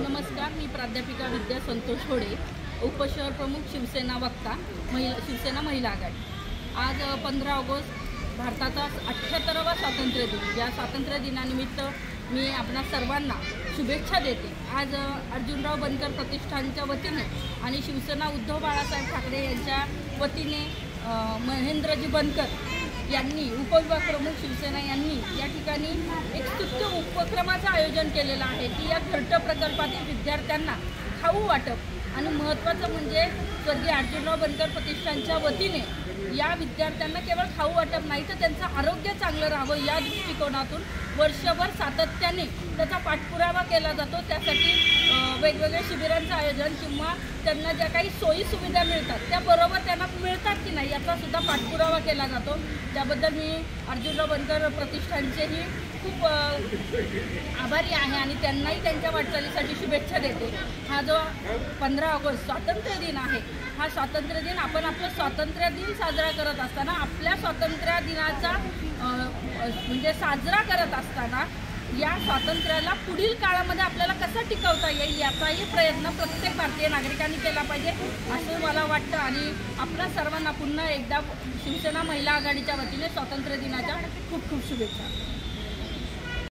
नमस्कार, मी प्राध्यापिका विद्या संतोष होडे, उपशहर प्रमुख शिवसेना वक्ता, शिवसेना महिला आघाडी। आज 15 ऑगस्ट भारताचा 78वा स्वातंत्र्य दिन। या स्वातंत्र्य दिनानिमित्त मी आपणा सर्वांना शुभेच्छा देते। आज अर्जुनराव बनकर प्रतिष्ठानच्या वतीने आणि शिवसेना उद्धव बाळासाहेब ठाकरे यांच्या वतीने महेंद्रजी बनकर यांनी उपविभाग प्रमुख शिवसेना यांनी या ठिकाणी एक स्तुत्य उपक्रमाचं आयोजन केलेलं आहे की या घरट प्रकल्पातील विद्यार्थ्यांना खाऊ वाटप आणि महत्त्वाचं म्हणजे स्वर्गीय अर्जुनराव बनकर प्रतिष्ठानच्या वतीने या विद्यार्थ्यांना केवळ खाऊ वाटप नाही तर त्यांचं आरोग्य चांगलं राहावं या दृष्टिकोनातून वर्षभर सातत्याने त्याचा पाठपुरावा केला जातो। त्यासाठी वेगवेगळ्या शिबिरांचं आयोजन किंवा त्यांना ज्या काही सोयी सुविधा मिळतात त्या बरोबर त्यांना मिळतात की नाही याचा सुद्धा पाठपुरावा केला जातो। त्याबद्दल मी अर्जुनराव बनकर प्रतिष्ठानचेही खूप आभारी आहे आणि त्यांनाही त्यांच्या वाटचालीसाठी शुभेच्छा देते। हा जो 15 ऑगस्ट स्वातंत्र्य दिन आहे, हा स्वातंत्र्य दिन आपण आपलं स्वातंत्र्य दिन साजरा करत असताना आपल्या स्वातंत्र्य दिनाचा म्हणजे साजरा करत असताना या स्वातंत्र्याला पुढील काळामध्ये आपल्याला कसा टिकवता येईल याचाही प्रयत्न प्रत्येक भारतीय नागरिकांनी केला पाहिजे असं मला वाटतं। आणि आपल्या सर्वांना पुन्हा एकदा शिवसेना महिला आघाडीच्या वतीने स्वातंत्र्य दिनाच्या खूप खूप शुभेच्छा।